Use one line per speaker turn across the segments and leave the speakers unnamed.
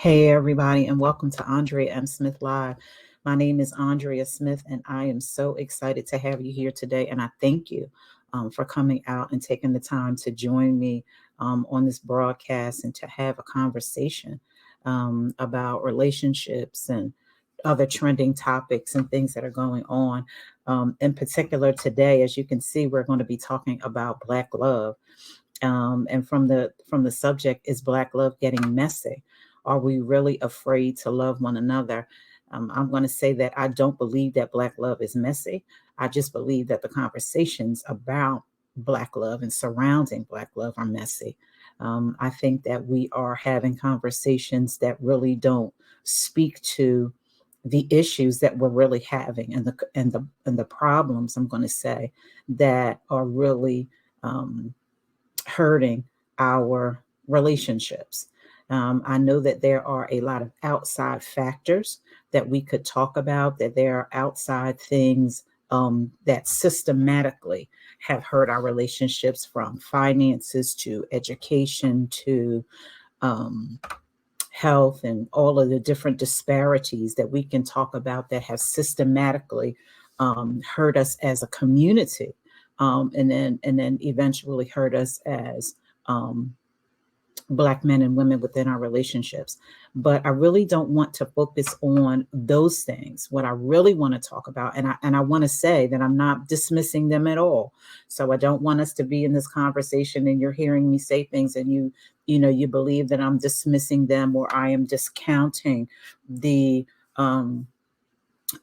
Hey, everybody, and welcome to Andrea M. Smith Live. My name is Andrea Smith, and I am so excited to have you here today. And I thank you for coming out and taking the time to join me on this broadcast and to have a conversation about relationships and other trending topics and things that are going on. In particular, today, as you can see, we're going to be talking about Black love. And from the subject, is Black love getting messy? Are we really afraid to love one another? I'm going to say that I don't believe that Black love is messy. I just believe that the conversations about Black love and surrounding Black love are messy. I think that we are having conversations that really don't speak to the issues that we're really having and the problems, I'm going to say, that are really hurting our relationships. I know that there are a lot of outside factors that we could talk about, that there are outside things that systematically have hurt our relationships, from finances to education to um, health, and all of the different disparities that we can talk about that have systematically hurt us as a community, and then eventually hurt us as Black men and women within our relationships. But I really don't want to focus on those things. What I really want to talk about, and I want to say that I'm not dismissing them at all. So I don't want us to be in this conversation and you're hearing me say things and you believe that I'm dismissing them or I am discounting the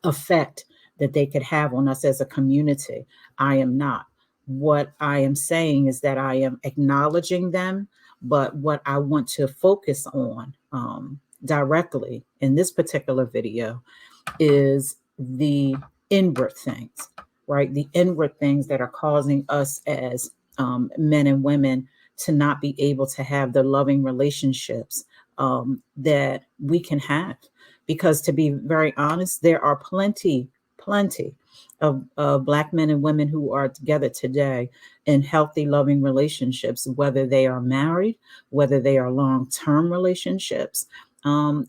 effect that they could have on us as a community. I am not. What I am saying is that I am acknowledging them, but what I want to focus on directly in this particular video is the inward things, right? The inward things that are causing us as men and women to not be able to have the loving relationships that we can have. Because to be very honest, there are plenty of Black men and women who are together today in healthy, loving relationships, whether they are married, whether they are long-term relationships.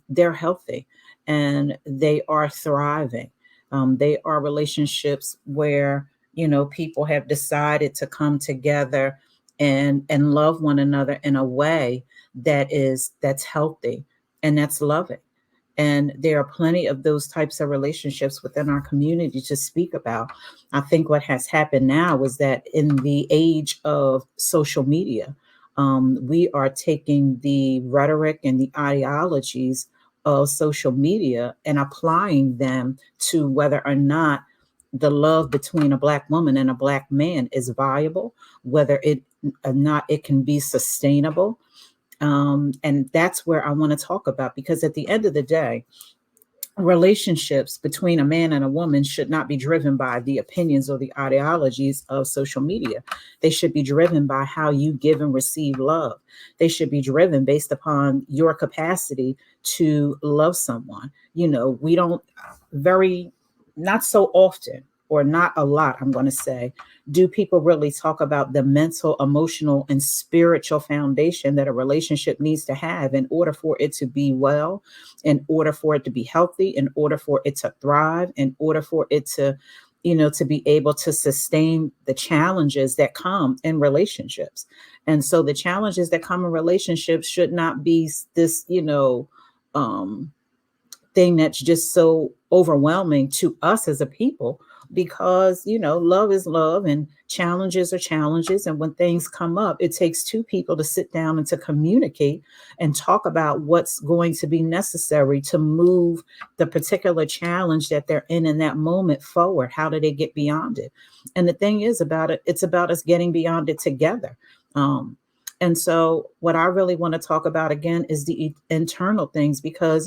They're healthy and they are thriving. They are relationships where, people have decided to come together and love one another in a way that's healthy and that's loving. And there are plenty of those types of relationships within our community to speak about. I think what has happened now is that in the age of social media, we are taking the rhetoric and the ideologies of social media and applying them to whether or not the love between a Black woman and a Black man is viable, whether it or not it can be sustainable. And that's where I want to talk about, because at the end of the day, relationships between a man and a woman should not be driven by the opinions or the ideologies of social media. They should be driven by how you give and receive love. They should be driven based upon your capacity to love someone. We don't very, not so often, or not a lot, I'm going to say, do people really talk about the mental, emotional, and spiritual foundation that a relationship needs to have in order for it to be well, in order for it to be healthy, in order for it to thrive, in order for it to be able to sustain the challenges that come in relationships. And so the challenges that come in relationships should not be this, thing that's just so overwhelming to us as a people, because love is love and challenges are challenges, and when things come up, it takes two people to sit down and to communicate and talk about what's going to be necessary to move the particular challenge that they're in that moment forward. How do they get beyond it? And the thing is about it, it's about us getting beyond it together. And so what I really want to talk about again is the internal things, because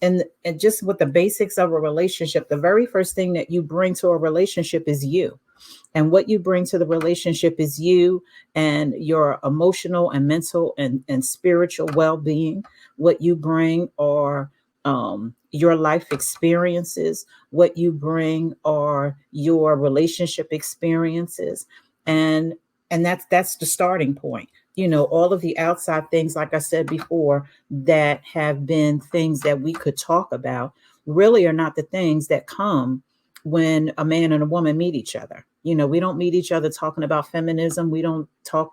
and just with the basics of a relationship, the very first thing that you bring to a relationship is you. And what you bring to the relationship is you and your emotional and mental and spiritual well-being. What you bring are your life experiences. What you bring are your relationship experiences. And that's the starting point. all of the outside things, like I said before, that have been things that we could talk about really are not the things that come when a man and a woman meet each other. We don't meet each other talking about feminism. We don't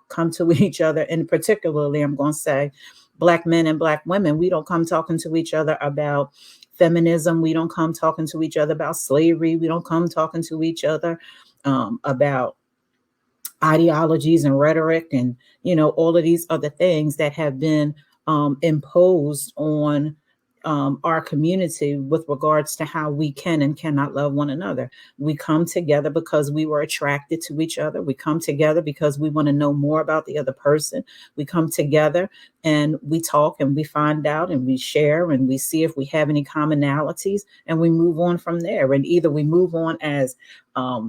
come to each other, and particularly, I'm going to say, Black men and Black women, we don't come talking to each other about feminism. We don't come talking to each other about slavery. We don't come talking to each other about ideologies and rhetoric and all of these other things that have been imposed on our community with regards to how we can and cannot love one another. We come together because we were attracted to each other. We come together because we want to know more about the other person. We come together and we talk and we find out and we share and we see if we have any commonalities, and we move on from there. And either we move on as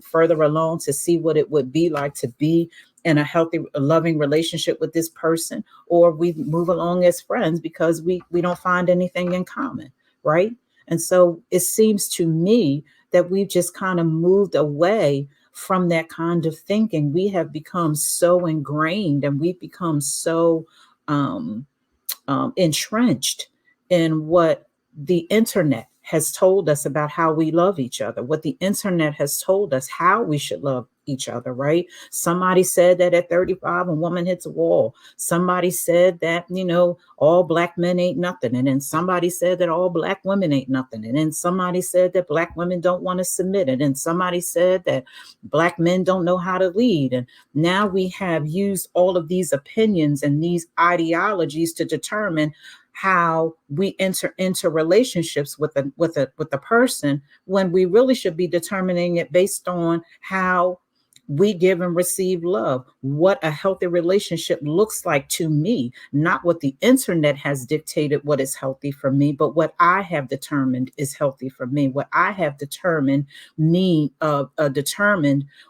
further along to see what it would be like to be in a healthy, loving relationship with this person, or we move along as friends because we don't find anything in common, right? And so it seems to me that we've just kind of moved away from that kind of thinking. We have become so ingrained and we've become so entrenched in what the internet has told us about how we love each other, what the internet has told us how we should love each other, right? Somebody said that at 35, a woman hits a wall. Somebody said that, all Black men ain't nothing. And then somebody said that all Black women ain't nothing. And then somebody said that Black women don't want to submit. And then somebody said that Black men don't know how to lead. And now we have used all of these opinions and these ideologies to determine how we enter into relationships with a person, when we really should be determining it based on how we give and receive love, what a healthy relationship looks like to me, not what the internet has dictated what is healthy for me, but what I have determined is healthy for me, what I have determined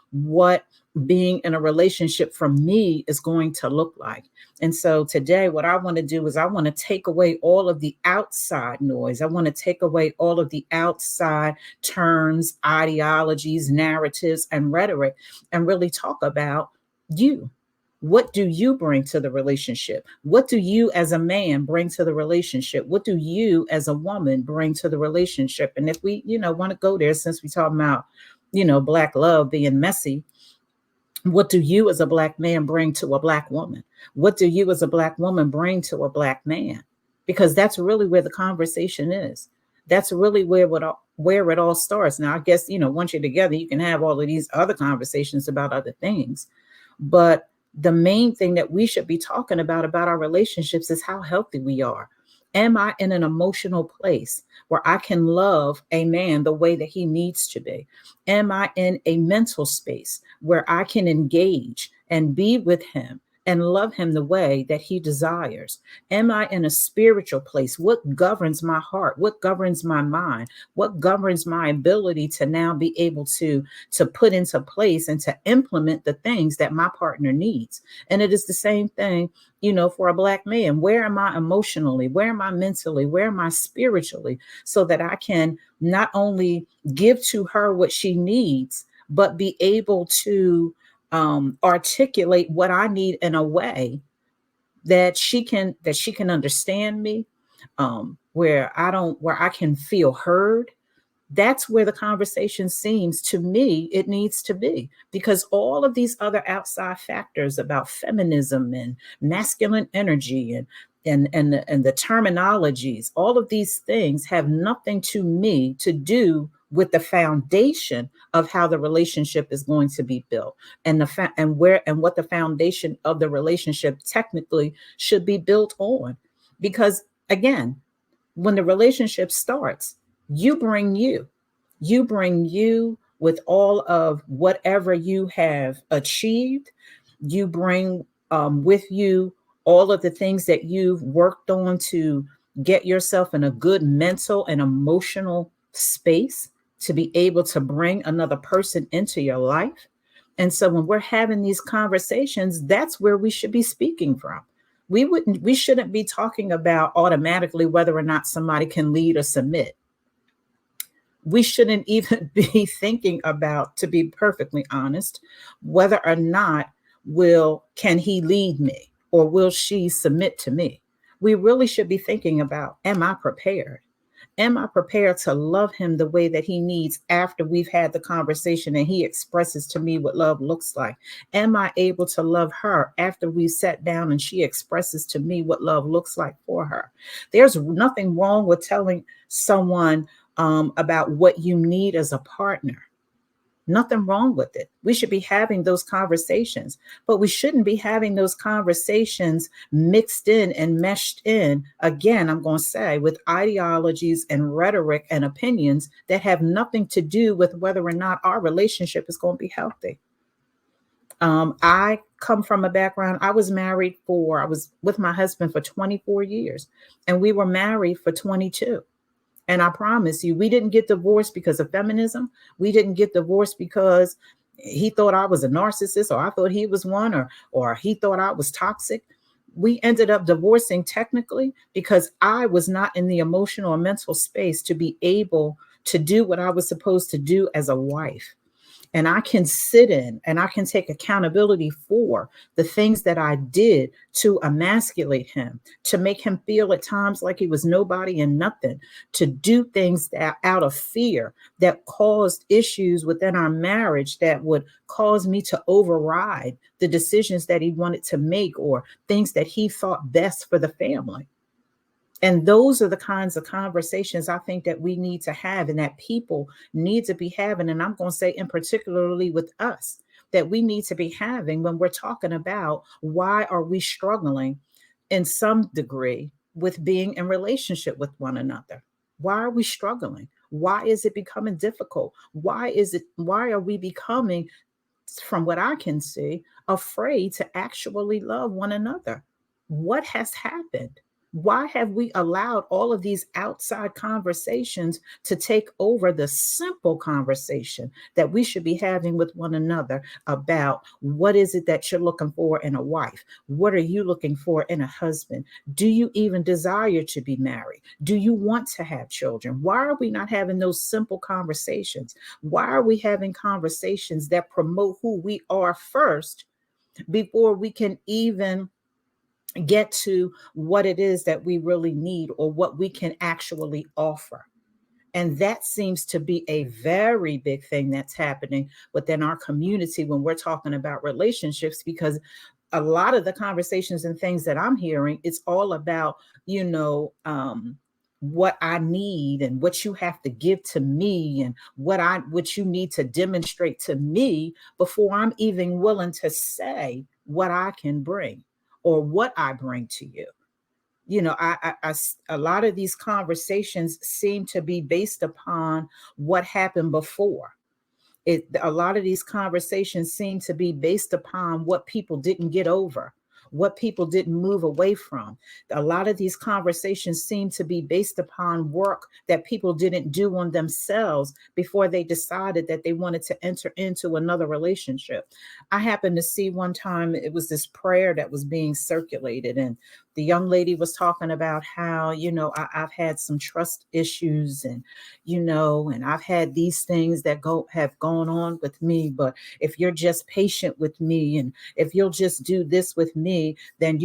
what being in a relationship for me is going to look like. And so today, what I want to do is I want to take away all of the outside noise. I want to take away all of the outside terms, ideologies, narratives, and rhetoric, and really talk about you. What do you bring to the relationship? What do you as a man bring to the relationship? What do you as a woman bring to the relationship? And if we, want to go there, since we talk about, Black love being messy, what do you as a Black man bring to a Black woman? What do you as a Black woman bring to a Black man? Because that's really where the conversation is. That's really where it all starts. Now, I guess, once you're together, you can have all of these other conversations about other things. But the main thing that we should be talking about our relationships is how healthy we are. Am I in an emotional place where I can love a man the way that he needs to be? Am I in a mental space where I can engage and be with him and love him the way that he desires? Am I in a spiritual place? What governs my heart? What governs my mind? What governs my ability to now be able to put into place and to implement the things that my partner needs? And it is the same thing, for a Black man. Where am I emotionally? Where am I mentally? Where am I spiritually? So that I can not only give to her what she needs, but be able to articulate what I need in a way that she can understand me, where I can feel heard. That's where the conversation seems to me it needs to be, because all of these other outside factors about feminism and masculine energy and the terminologies, all of these things have nothing to me to do with the foundation of how the relationship is going to be built, and what the foundation of the relationship technically should be built on. Because again, when the relationship starts, you bring you with all of whatever you have achieved. You bring with you all of the things that you've worked on to get yourself in a good mental and emotional space to be able to bring another person into your life. And so when we're having these conversations, that's where we should be speaking from. We shouldn't be talking about automatically whether or not somebody can lead or submit. We shouldn't even be thinking about, to be perfectly honest, whether or not can he lead me? or will she submit to me? We really should be thinking about, am I prepared? Am I prepared to love him the way that he needs after we've had the conversation and he expresses to me what love looks like? Am I able to love her after we sat down and she expresses to me what love looks like for her? There's nothing wrong with telling someone about what you need as a partner. Nothing wrong with it. We should be having those conversations, but we shouldn't be having those conversations mixed in and meshed in. Again, I'm going to say, with ideologies and rhetoric and opinions that have nothing to do with whether or not our relationship is going to be healthy. I come from a background, I was with my husband for 24 years, and we were married for 22. And I promise you, we didn't get divorced because of feminism. We didn't get divorced because he thought I was a narcissist, or I thought he was one, or he thought I was toxic. We ended up divorcing technically because I was not in the emotional or mental space to be able to do what I was supposed to do as a wife. And I can sit in and I can take accountability for the things that I did to emasculate him, to make him feel at times like he was nobody and nothing, to do things that out of fear that caused issues within our marriage that would cause me to override the decisions that he wanted to make or things that he thought best for the family. And those are the kinds of conversations I think that we need to have and that people need to be having. And I'm going to say, in particularly with us, that we need to be having when we're talking about why are we struggling in some degree with being in relationship with one another? Why are we struggling? Why is it becoming difficult? Why are we becoming, from what I can see, afraid to actually love one another? What has happened? Why have we allowed all of these outside conversations to take over the simple conversation that we should be having with one another about what is it that you're looking for in a wife? What are you looking for in a husband? Do you even desire to be married? Do you want to have children? Why are we not having those simple conversations? Why are we having conversations that promote who we are first before we can even get to what it is that we really need or what we can actually offer? And that seems to be a very big thing that's happening within our community when we're talking about relationships, because a lot of the conversations and things that I'm hearing, it's all about, what I need and what you have to give to me and what you need to demonstrate to me before I'm even willing to say what I can bring or what I bring to you. A lot of these conversations seem to be based upon what happened before. A lot of these conversations seem to be based upon what people didn't get over, what people didn't move away from. A lot of these conversations seem to be based upon work that people didn't do on themselves before they decided that they wanted to enter into another relationship. I happened to see one time, it was this prayer that was being circulated, and the young lady was talking about how, I've had some trust issues and, and I've had these things that have gone on with me. But if you're just patient with me and if you'll just do this with me, then,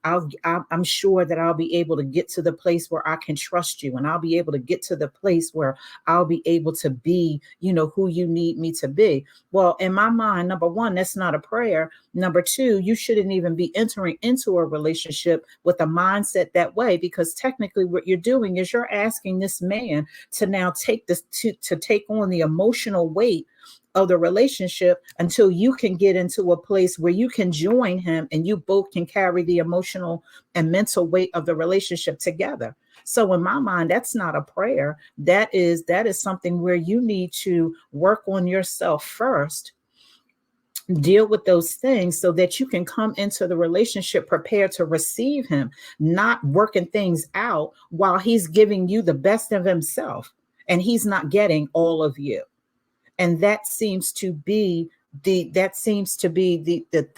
I'm sure that I'll be able to get to the place where I can trust you. And I'll be able to get to the place where I'll be able to be, who you need me to be. Well, in my mind, number one, that's not a prayer. Number two, you shouldn't even be entering into a relationship with a mindset that way, because technically what you're doing is you're asking this man to now take to take on the emotional weight of the relationship until you can get into a place where you can join him and you both can carry the emotional and mental weight of the relationship together. So in my mind, that's not a prayer. That is something where you need to work on yourself first, deal with those things so that you can come into the relationship prepared to receive him, not working things out while he's giving you the best of himself and he's not getting all of you. And that seems to be the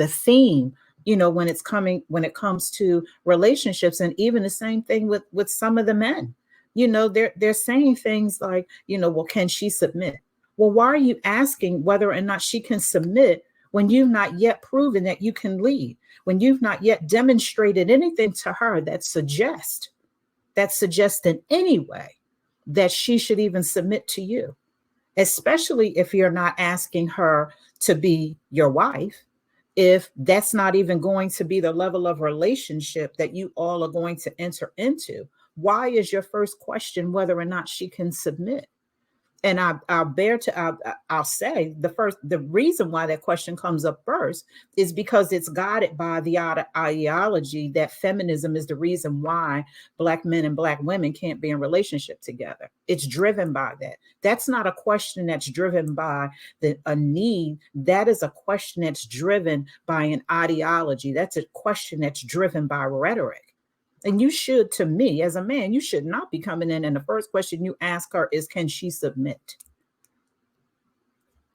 theme, when it comes to relationships. And even the same thing with some of the men. They're saying things like, well, can she submit? Well, why are you asking whether or not she can submit when you've not yet proven that you can lead, when you've not yet demonstrated anything to her that suggests in any way that she should even submit to you, especially if you're not asking her to be your wife, if that's not even going to be the level of relationship that you all are going to enter into. Why is your first question whether or not she can submit? And I'll say the reason why that question comes up first is because it's guided by the ideology that feminism is the reason why Black men and Black women can't be in relationship together. It's driven by that. That's not a question that's driven by a need. That is a question that's driven by an ideology. That's a question that's driven by rhetoric. And you should, to me, as a man, you should not be coming in and the first question you ask her is, can she submit?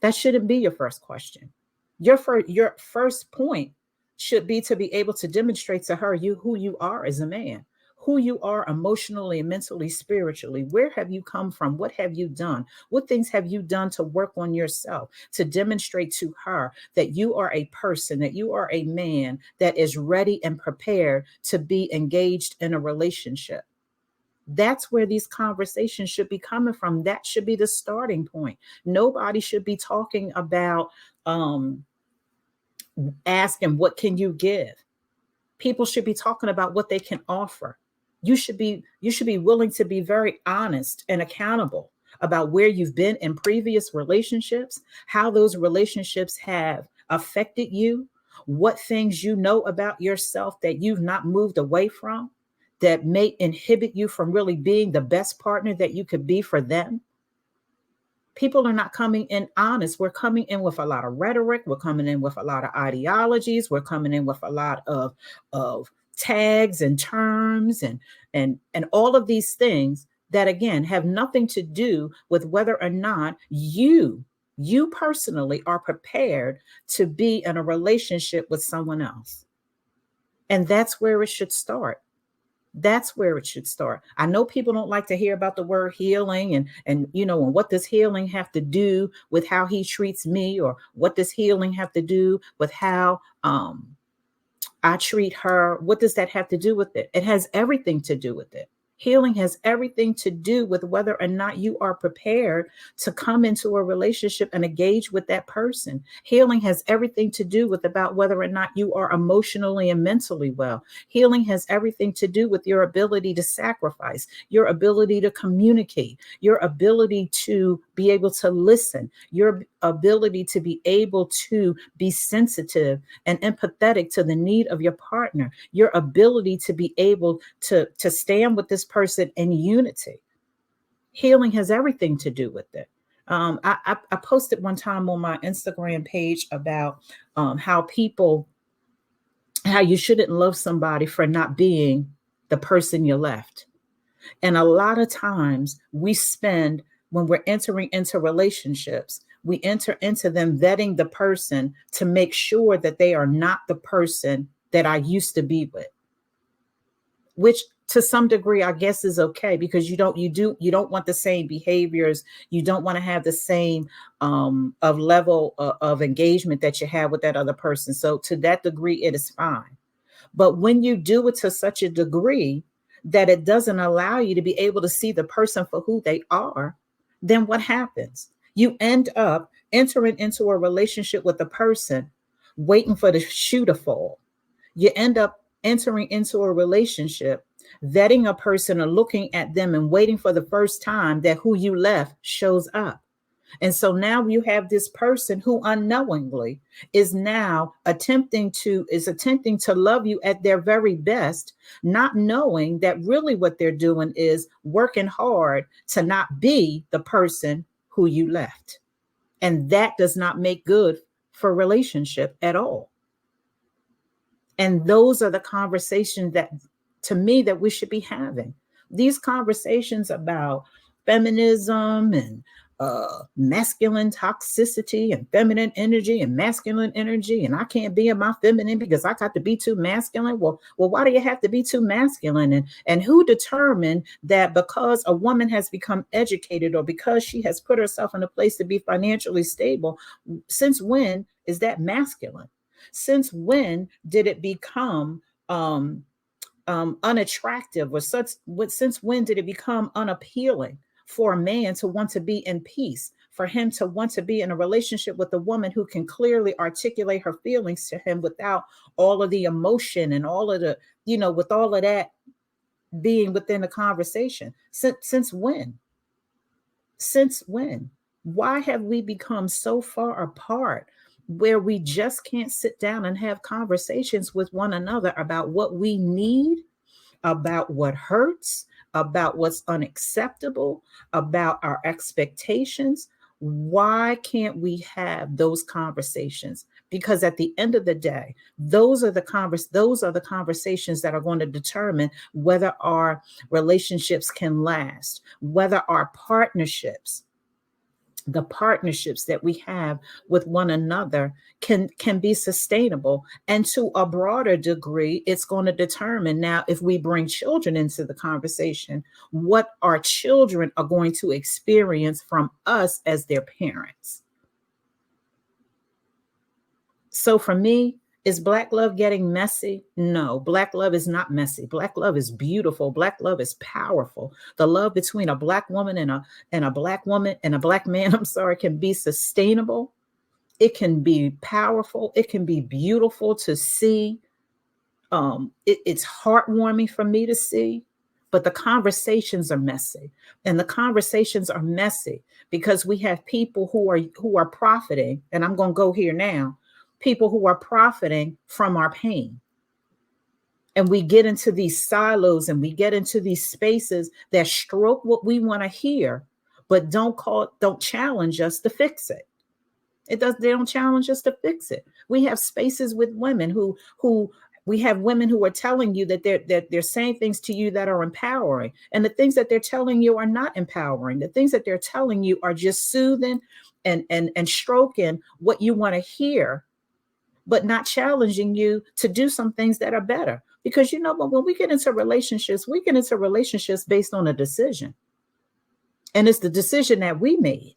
That shouldn't be your first question. Your first point should be to be able to demonstrate to her who you are as a man, who you are emotionally, mentally, spiritually. Where have you come from? What have you done? What things have you done to work on yourself, to demonstrate to her that you are a person, that you are a man that is ready and prepared to be engaged in a relationship? That's where these conversations should be coming from. That should be the starting point. Nobody should be talking about asking, what can you give? People should be talking about what they can offer. You should be willing to be very honest and accountable about where you've been in previous relationships, how those relationships have affected you, what things you know about yourself that you've not moved away from, that may inhibit you from really being the best partner that you could be for them. People are not coming in honest. We're coming in with a lot of rhetoric. We're coming in with a lot of ideologies. We're coming in with a lot of tags and terms and all of these things that, again, have nothing to do with whether or not you personally are prepared to be in a relationship with someone else. And that's where it should start. That's where it should start. I know people don't like to hear about the word healing and what does healing have to do with how he treats me, or what does healing have to do with how I treat her? What does that have to do with it? It has everything to do with it. Healing has everything to do with whether or not you are prepared to come into a relationship and engage with that person. Healing has everything to do with about whether or not you are emotionally and mentally well. Healing has everything to do with your ability to sacrifice, your ability to communicate, your ability to be able to listen, your ability to be able to be sensitive and empathetic to the need of your partner, your ability to be able to stand with this person in unity. Healing has everything to do with it. I posted one time on my Instagram page about how you shouldn't love somebody for not being the person you left. And a lot of times when we're entering into relationships, we enter into them vetting the person to make sure that they are not the person that I used to be with, which to some degree, I guess, is okay, because you don't want the same behaviors. You don't want to have the same of level of engagement that you have with that other person. So to that degree, it is fine. But when you do it to such a degree that it doesn't allow you to be able to see the person for who they are, then what happens? You end up entering into a relationship with a person, waiting for the shoe to fall. You end up entering into a relationship, vetting a person and looking at them and waiting for the first time that who you left shows up. And so now you have this person who unknowingly is now attempting to love you at their very best, not knowing that really what they're doing is working hard to not be the person who you left. And that does not make good for relationship at all. And those are the conversations that, to me, that we should be having. These conversations about feminism and masculine toxicity and feminine energy and masculine energy, and I can't be in my feminine because I got to be too masculine. Well, why do you have to be too masculine? And who determined that because a woman has become educated or because she has put herself in a place to be financially stable, since when is that masculine? Since when did it become unattractive, or such? Since when did it become unappealing for a man to want to be in peace, for him to want to be in a relationship with a woman who can clearly articulate her feelings to him without all of the emotion and all of the, with all of that being within the conversation? Since when? Since when? Why have we become so far apart where we just can't sit down and have conversations with one another about what we need, about what hurts, about what's unacceptable, about our expectations? Why can't we have those conversations? Because at the end of the day, those are the conversations that are going to determine whether our relationships can last, whether our partnerships, the partnerships that we have with one another, can be sustainable. And to a broader degree, it's going to determine, now, if we bring children into the conversation, what our children are going to experience from us as their parents. So for me, is Black love getting messy? No, Black love is not messy. Black love is beautiful. Black love is powerful. The love between a Black woman and a Black woman and a Black man, I'm sorry, can be sustainable. It can be powerful. It can be beautiful to see. It's heartwarming for me to see. But the conversations are messy, and the conversations are messy because we have people who are profiting, and I'm going to go here now, people who are profiting from our pain. And we get into these silos and we get into these spaces that stroke what we want to hear, but don't challenge us to fix it. They don't challenge us to fix it. We have spaces with women who we have women who are telling you that they're saying things to you that are empowering, and the things that they're telling you are not empowering. The things that they're telling you are just soothing and stroking what you want to hear, but not challenging you to do some things that are better. Because when we get into relationships, based on a decision. And it's the decision that we made.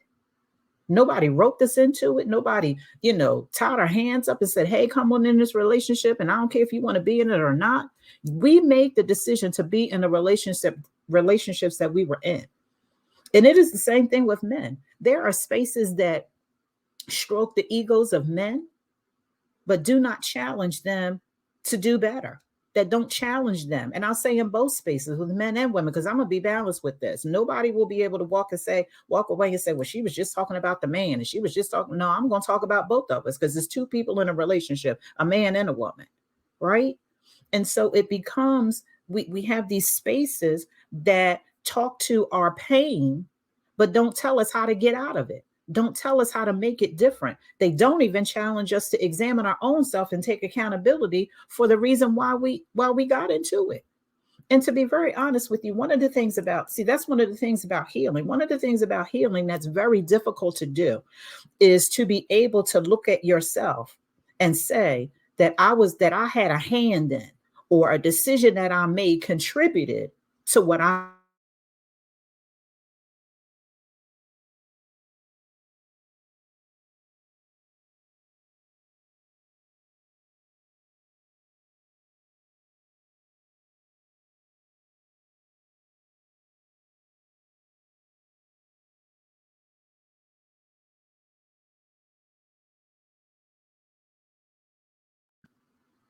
Nobody wrote this into it. Nobody, tied our hands up and said, hey, come on in this relationship, and I don't care if you want to be in it or not. We made the decision to be in the relationships that we were in. And it is the same thing with men. There are spaces that stroke the egos of men, but do not challenge them to do better, that don't challenge them. And I'll say in both spaces, with men and women, because I'm going to be balanced with this. Nobody will be able to walk away and say, well, she was just talking about the man and she was just talking. No, I'm going to talk about both of us, because there's two people in a relationship, a man and a woman, right? And so it becomes, we have these spaces that talk to our pain, but don't tell us how to get out of it. Don't tell us how to make it different. They don't even challenge us to examine our own self and take accountability for the reason why we got into it. And to be very honest with you, that's one of the things about healing. One of the things about healing that's very difficult to do is to be able to look at yourself and say that I had a hand in, or a decision that I made contributed to what I.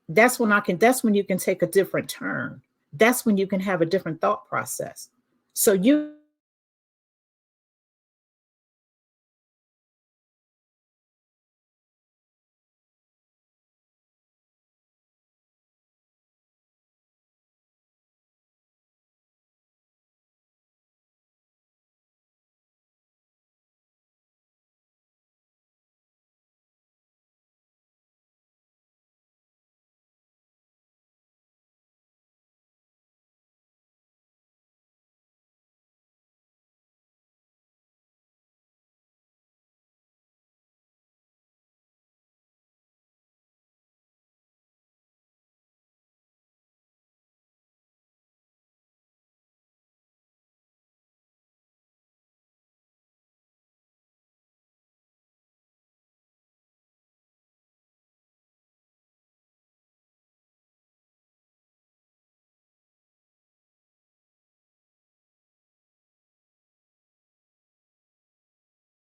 That's when you can take a different turn. That's when you can have a different thought process. So you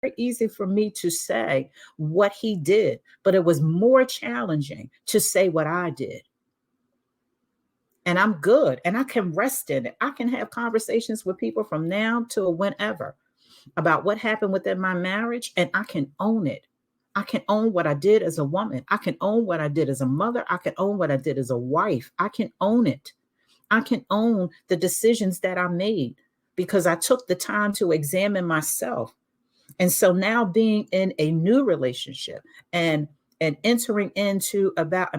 very easy for me to say what he did, but it was more challenging to say what I did. And I'm good and I can rest in it. I can have conversations with people from now till whenever about what happened within my marriage, and I can own it. I can own what I did as a woman. I can own what I did as a mother. I can own what I did as a wife. I can own it. I can own the decisions that I made because I took the time to examine myself. And so now being in a new relationship and entering into about,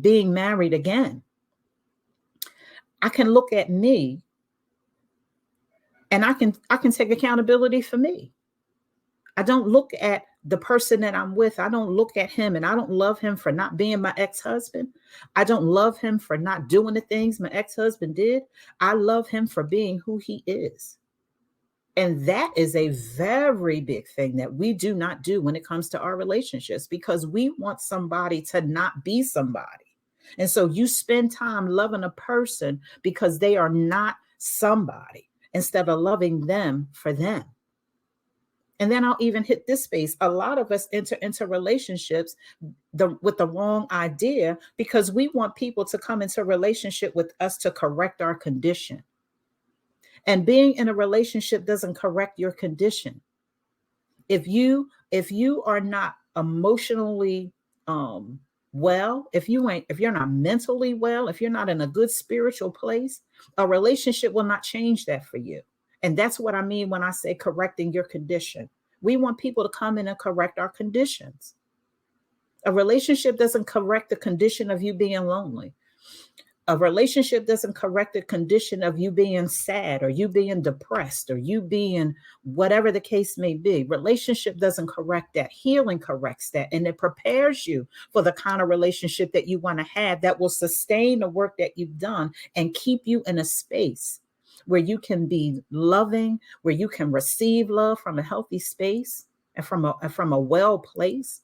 being married again, I can look at me and I can take accountability for me. I don't look at the person that I'm with. I don't look at him and I don't love him for not being my ex-husband. I don't love him for not doing the things my ex-husband did. I love him for being who he is. And that is a very big thing that we do not do when it comes to our relationships, because we want somebody to not be somebody. And so you spend time loving a person because they are not somebody instead of loving them for them. And then I'll even hit this space. A lot of us enter into relationships with the wrong idea because we want people to come into a relationship with us to correct our condition. And being in a relationship doesn't correct your condition. If you are not emotionally well, if you're not mentally well, if you're not in a good spiritual place, a relationship will not change that for you. And that's what I mean when I say correcting your condition. We want people to come in and correct our conditions. A relationship doesn't correct the condition of you being lonely. A relationship doesn't correct the condition of you being sad or you being depressed or you being whatever the case may be. Relationship doesn't correct that. Healing corrects that. And it prepares you for the kind of relationship that you want to have that will sustain the work that you've done and keep you in a space where you can be loving, where you can receive love from a healthy space and from a well place.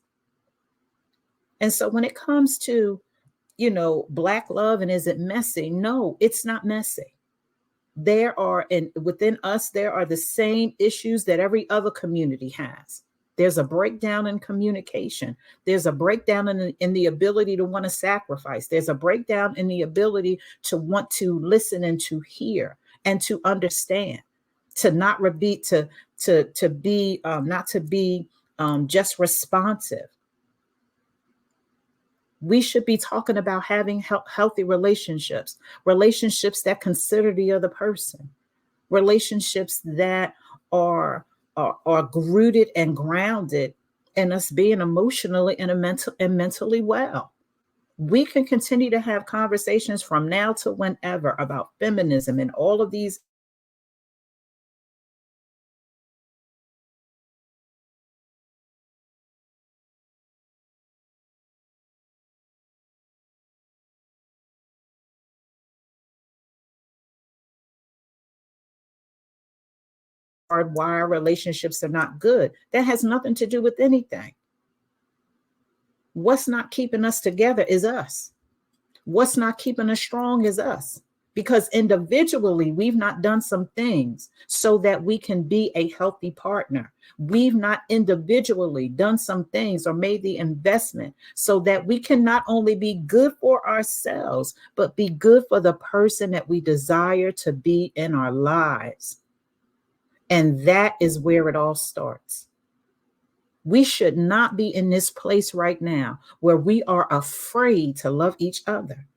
And so when it comes to, Black love and is it messy? No, it's not messy. Within us, there are the same issues that every other community has. There's a breakdown in communication. There's a breakdown in the ability to want to sacrifice. There's a breakdown in the ability to want to listen and to hear and to understand, to not repeat, to be not to be just responsive. We should be talking about having healthy relationships that consider the other person, relationships that are rooted and grounded in us being emotionally and mentally well. We can continue to have conversations from now to whenever about feminism and all of these why our relationships are not good. That has nothing to do with anything. What's not keeping us together is us. What's not keeping us strong is us. Because individually, we've not done some things so that we can be a healthy partner. We've not individually done some things or made the investment so that we can not only be good for ourselves, but be good for the person that we desire to be in our lives. And that is where it all starts. We should not be in this place right now where we are afraid to love each other,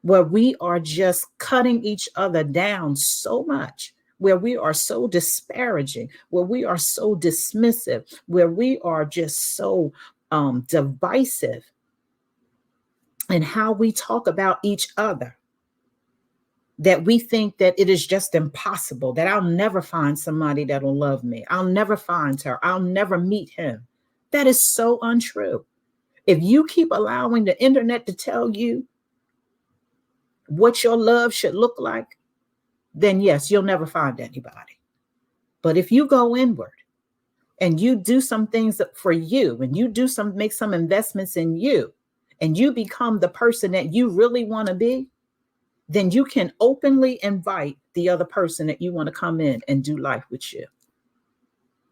where we are just cutting each other down so much, where we are so disparaging, where we are so dismissive, where we are just so divisive in how we talk about each other, that we think that it is just impossible, that I'll never find somebody that'll love me. I'll never find her. I'll never meet him. That is so untrue. If you keep allowing the internet to tell you what your love should look like, then yes, you'll never find anybody. But if you go inward and you do some things for you and you make some investments in you and you become the person that you really want to be, then you can openly invite the other person that you want to come in and do life with you.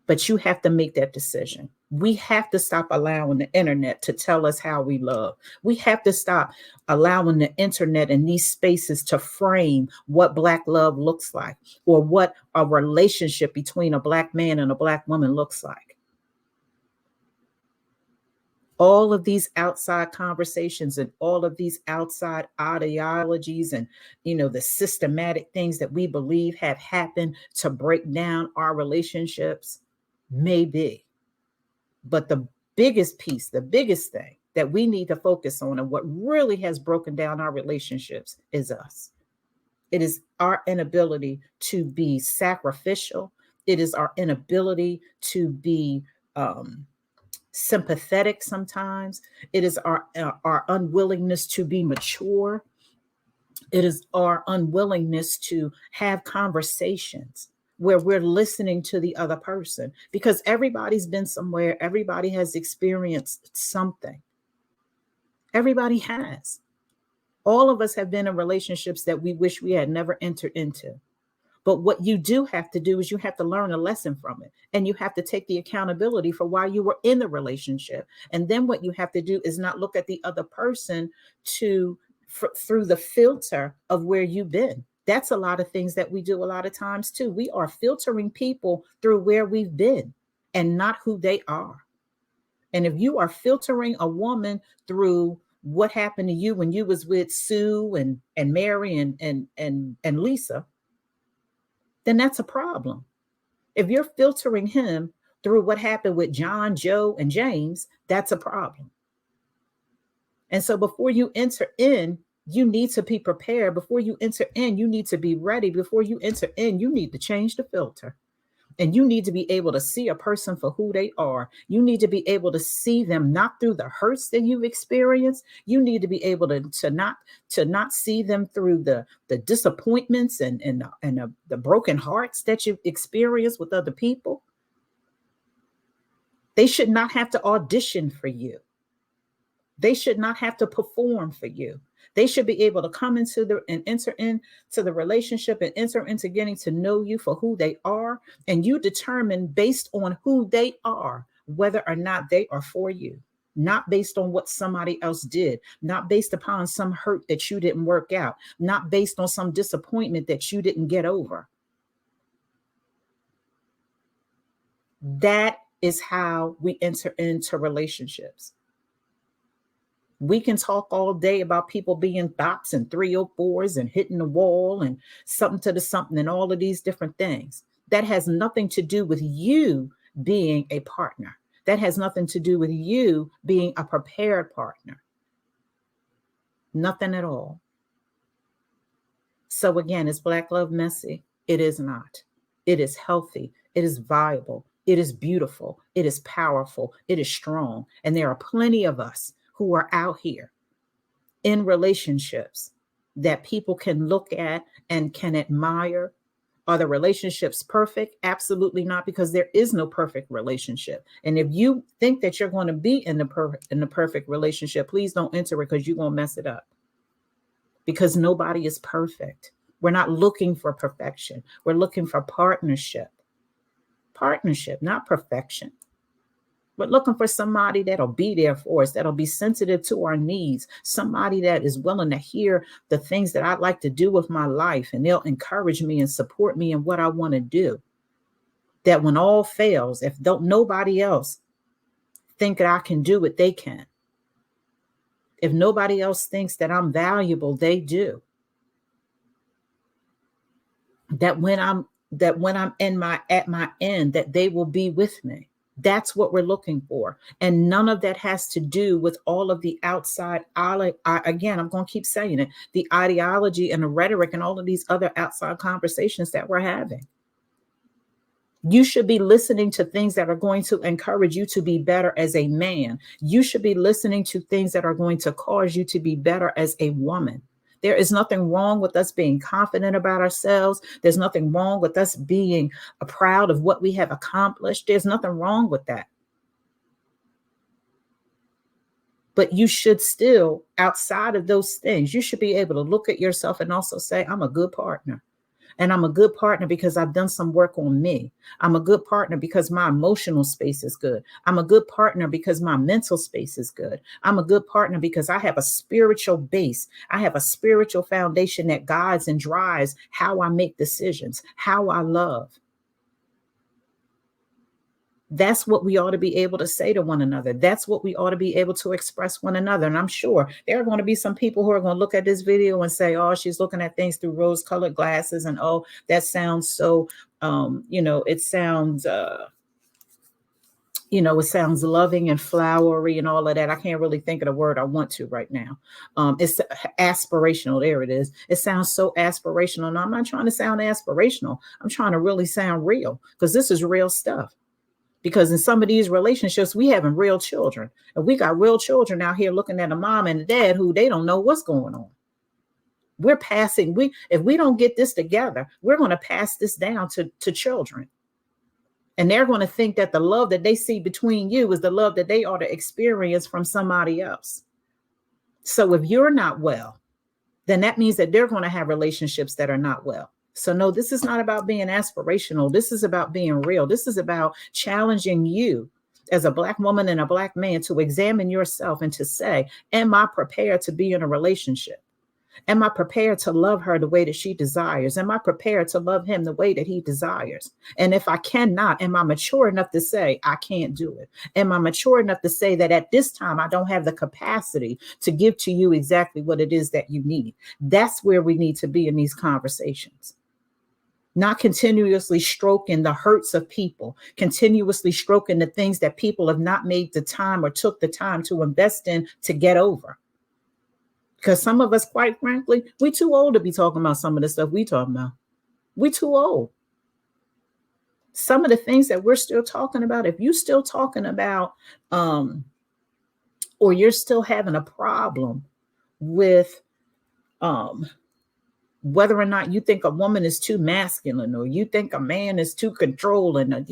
But you have to make that decision. We have to stop allowing the internet to tell us how we love. We have to stop allowing the internet and these spaces to frame what Black love looks like, or what a relationship between a Black man and a Black woman looks like. All of these outside conversations and all of these outside ideologies and, the systematic things that we believe have happened to break down our relationships may be. But the biggest piece, the biggest thing that we need to focus on, and what really has broken down our relationships, is us. It is our inability to be sacrificial. It is our inability to be sympathetic sometimes. It is our unwillingness to be mature. It is our unwillingness to have conversations where we're listening to the other person, because everybody's been somewhere. Everybody has experienced something. Everybody has. All of us have been in relationships that we wish we had never entered into. But what you do have to do is you have to learn a lesson from it, and you have to take the accountability for why you were in the relationship. And then what you have to do is not look at the other person through the filter of where you've been. That's a lot of things that we do a lot of times too. We are filtering people through where we've been and not who they are. And if you are filtering a woman through what happened to you when you was with Sue and Mary and Lisa, then that's a problem. If you're filtering him through what happened with John, Joe, and James, that's a problem. And so before you enter in, you need to be prepared. Before you enter in, you need to be ready. Before you enter in, you need to change the filter. And you need to be able to see a person for who they are. You need to be able to see them not through the hurts that you've experienced. You need to be able to not see them through the disappointments and the broken hearts that you've experienced with other people. They should not have to audition for you. They should not have to perform for you. They should be able to come into and enter into the relationship and enter into getting to know you for who they are. And you determine based on who they are, whether or not they are for you, not based on what somebody else did, not based upon some hurt that you didn't work out, not based on some disappointment that you didn't get over. That is how we enter into relationships. We can talk all day about people being thoughts and 304s and hitting the wall and something to the something and all of these different things. That has nothing to do with you being a partner. That has nothing to do with you being a prepared partner. Nothing at all. So again, is Black love messy? It is not. It is healthy. It is viable. It is beautiful. It is powerful. It is strong. And there are plenty of us who are out here in relationships that people can look at and can admire. Are the relationships perfect? Absolutely not, because there is no perfect relationship. And if you think that you're going to be in the perfect relationship, please don't enter it, because you're going to mess it up. Because nobody is perfect. We're not looking for perfection. We're looking for partnership. Partnership, not perfection. But looking for somebody that'll be there for us, that'll be sensitive to our needs, somebody that is willing to hear the things that I'd like to do with my life, and they'll encourage me and support me in what I want to do. That when all fails, if nobody else think that I can do it, they can. If nobody else thinks that I'm valuable, they do. That when I'm at my end, that they will be with me. That's what we're looking for. And none of that has to do with all of the outside, again, I'm going to keep saying it, the ideology and the rhetoric and all of these other outside conversations that we're having. You should be listening to things that are going to encourage you to be better as a man. You should be listening to things that are going to cause you to be better as a woman. There is nothing wrong with us being confident about ourselves. There's nothing wrong with us being proud of what we have accomplished. There's nothing wrong with that. But you should still, outside of those things, you should be able to look at yourself and also say, I'm a good partner. And I'm a good partner because I've done some work on me. I'm a good partner because my emotional space is good. I'm a good partner because my mental space is good. I'm a good partner because I have a spiritual base. I have a spiritual foundation that guides and drives how I make decisions, how I love. That's what we ought to be able to say to one another. That's what we ought to be able to express one another. And I'm sure there are going to be some people who are going to look at this video and say, oh, she's looking at things through rose colored glasses. And oh, that sounds so, it sounds, it sounds loving and flowery and all of that. I can't really think of the word I want to right now. It's aspirational. There it is. It sounds so aspirational. And I'm not trying to sound aspirational. I'm trying to really sound real, because this is real stuff. Because in some of these relationships, we having real children. And we got real children out here looking at a mom and a dad who they don't know what's going on. If we don't get this together, we're going to pass this down to children. And they're going to think that the love that they see between you is the love that they ought to experience from somebody else. So if you're not well, then that means that they're going to have relationships that are not well. So no, this is not about being aspirational. This is about being real. This is about challenging you as a Black woman and a Black man to examine yourself and to say, am I prepared to be in a relationship? Am I prepared to love her the way that she desires? Am I prepared to love him the way that he desires? And if I cannot, am I mature enough to say, I can't do it? Am I mature enough to say that at this time, I don't have the capacity to give to you exactly what it is that you need? That's where we need to be in these conversations. Not continuously stroking the hurts of people, continuously stroking the things that people have not made the time or took the time to invest in to get over. Because some of us, quite frankly, we're too old to be talking about some of the stuff we talking about. We're too old. Some of the things that we're still talking about, if you're still talking about, or you're still having a problem with whether or not you think a woman is too masculine, or you think a man is too controlling, or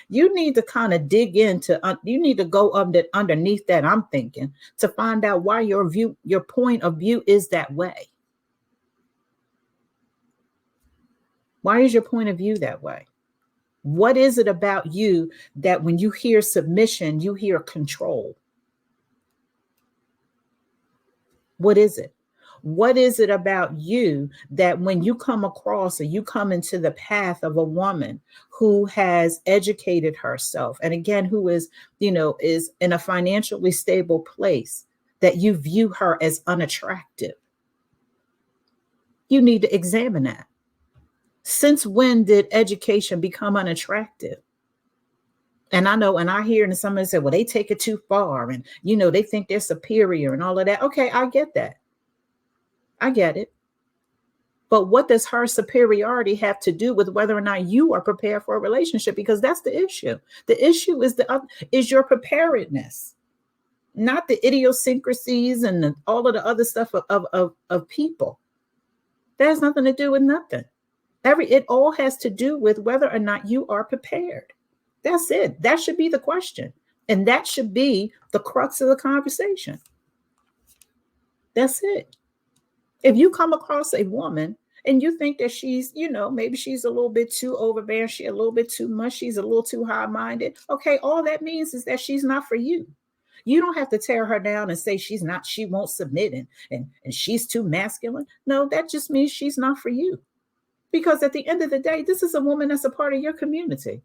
you need to kind of dig into, you need to go underneath that, I'm thinking, to find out why your point of view is that way. Why is your point of view that way? What is it about you that when you hear submission, you hear control? What is it? What is it about you that when you come across or you come into the path of a woman who has educated herself, and again, who is in a financially stable place, that you view her as unattractive? You need to examine that. Since when did education become unattractive? And I know, and I hear, and somebody say, well, they take it too far, and they think they're superior and all of that. Okay, I get that. I get it. But what does her superiority have to do with whether or not you are prepared for a relationship? Because that's the issue. The issue is your preparedness, not the idiosyncrasies and all of the other stuff of people. That has nothing to do with nothing. It all has to do with whether or not you are prepared. That's it. That should be the question. And that should be the crux of the conversation. That's it. If you come across a woman and you think that she's, maybe she's a little bit too overbearing, she's a little bit too much, she's a little too high-minded. Okay, all that means is that she's not for you. You don't have to tear her down and say she won't submit and she's too masculine. No, that just means she's not for you. Because at the end of the day, this is a woman that's a part of your community.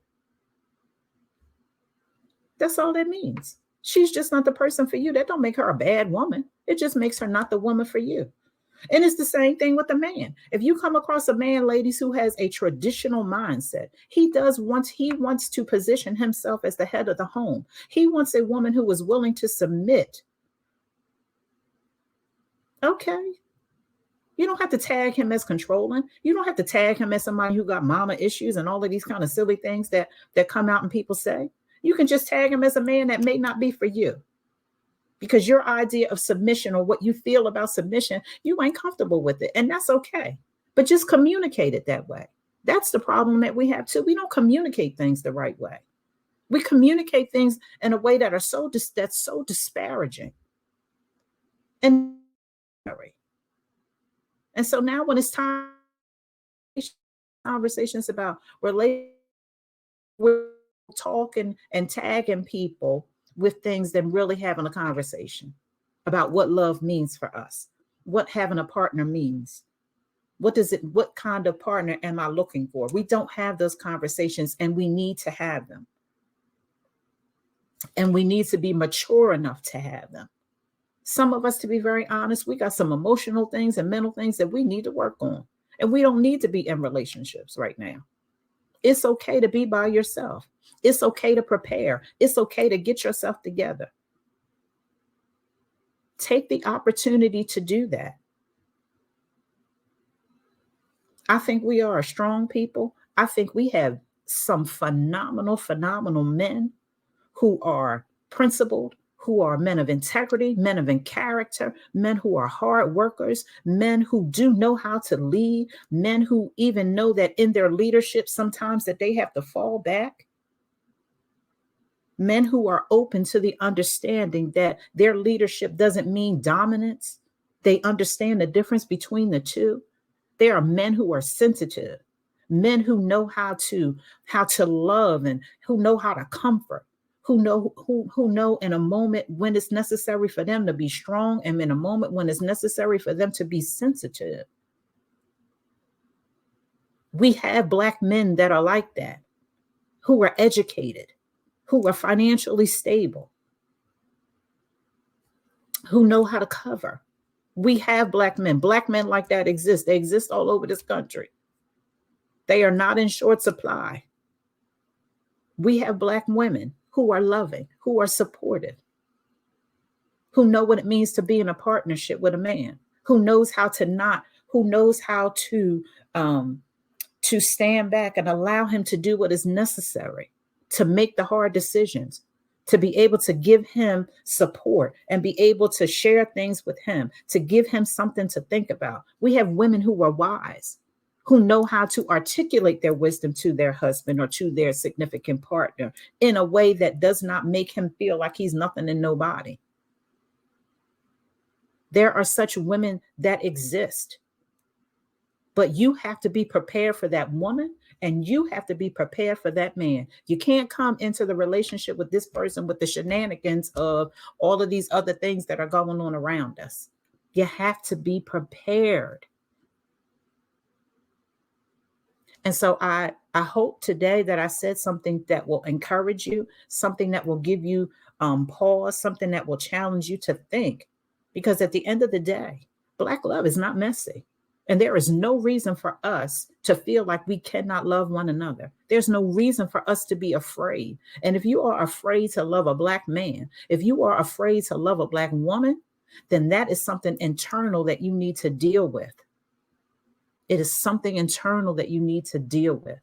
That's all that means. She's just not the person for you. That don't make her a bad woman. It just makes her not the woman for you. And it's the same thing with the man. If you come across a man, ladies, who has a traditional mindset, he wants to position himself as the head of the home. He wants a woman who is willing to submit. Okay. You don't have to tag him as controlling. You don't have to tag him as somebody who got mama issues and all of these kind of silly things that come out and people say. You can just tag him as a man that may not be for you. Because your idea of submission, or what you feel about submission, you ain't comfortable with it. And that's okay. But just communicate it that way. That's the problem that we have too. We don't communicate things the right way. We communicate things in a way that's so disparaging. And so now when it's time, conversations about relationships, we're talking and tagging people with things than really having a conversation about what love means for us, what having a partner means. What kind of partner am I looking for? We don't have those conversations, and we need to have them. And we need to be mature enough to have them. Some of us, to be very honest, we got some emotional things and mental things that we need to work on. And we don't need to be in relationships right now. It's okay to be by yourself. It's okay to prepare. It's okay to get yourself together. Take the opportunity to do that. I think we are a strong people. I think we have some phenomenal, phenomenal men who are principled, who are men of integrity, men of character, men who are hard workers, men who do know how to lead, men who even know that in their leadership sometimes that they have to fall back. Men who are open to the understanding that their leadership doesn't mean dominance. They understand the difference between the two. There are men who are sensitive, men who know how to love, and who know how to comfort, who know in a moment when it's necessary for them to be strong, and in a moment when it's necessary for them to be sensitive. We have Black men that are like that, who are educated, who are financially stable, who know how to cover. We have Black men like that exist. They exist all over this country. They are not in short supply. We have Black women who are loving, who are supportive, who know what it means to be in a partnership with a man, who knows how to stand back and allow him to do what is necessary, to make the hard decisions, to be able to give him support and be able to share things with him, to give him something to think about. We have women who are wise, who know how to articulate their wisdom to their husband or to their significant partner in a way that does not make him feel like he's nothing and nobody. There are such women that exist. But you have to be prepared for that woman, and you have to be prepared for that man. You can't come into the relationship with this person with the shenanigans of all of these other things that are going on around us. You have to be prepared. And so I hope today that I said something that will encourage you, something that will give you pause, something that will challenge you to think. Because at the end of the day, Black love is not messy. And there is no reason for us to feel like we cannot love one another. There's no reason for us to be afraid. And if you are afraid to love a Black man, if you are afraid to love a Black woman, then that is something internal that you need to deal with. It is something internal that you need to deal with.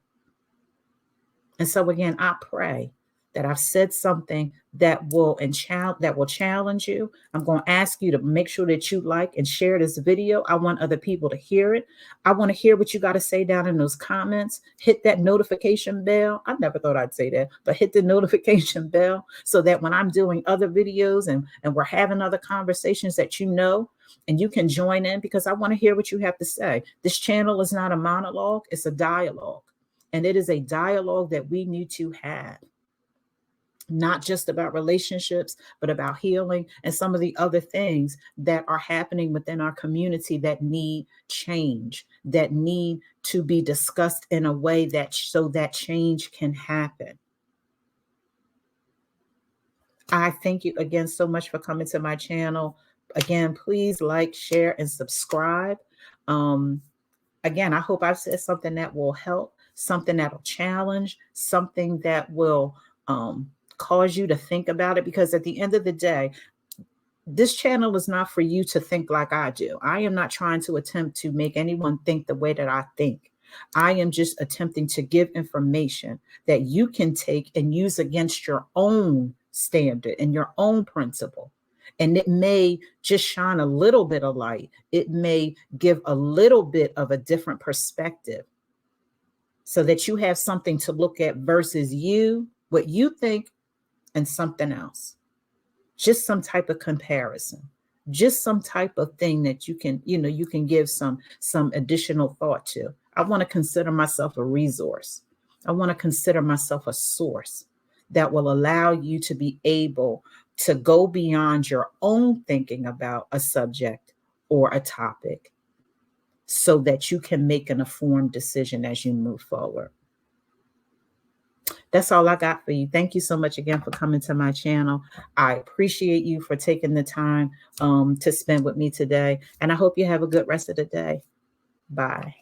And so again, I pray that I've said something that will challenge you. I'm going to ask you to make sure that you like and share this video. I want other people to hear it. I want to hear what you got to say down in those comments. Hit that notification bell. I never thought I'd say that, but hit the notification bell so that when I'm doing other videos and we're having other conversations that you know, and you can join in, because I want to hear what you have to say. This channel is not a monologue, it's a dialogue. And it is a dialogue that we need to have. Not just about relationships, but about healing and some of the other things that are happening within our community that need change, that need to be discussed in a way that so that change can happen. I thank you again so much for coming to my channel. Again, please like, share, and subscribe. Again, I hope I've said something that will help, something that will challenge, something that will cause you to think about it, because at the end of the day, this channel is not for you to think like I do. I am not trying to attempt to make anyone think the way that I think. I am just attempting to give information that you can take and use against your own standard and your own principle. And it may just shine a little bit of light. It may give a little bit of a different perspective so that you have something to look at versus what you think, and something else. Just some type of comparison, just some type of thing that you can give some additional thought to. I want to consider myself a resource. I want to consider myself a source that will allow you to be able to go beyond your own thinking about a subject or a topic so that you can make an informed decision as you move forward. That's all I got for you. Thank you so much again for coming to my channel. I appreciate you for taking the time to spend with me today. And I hope you have a good rest of the day. Bye.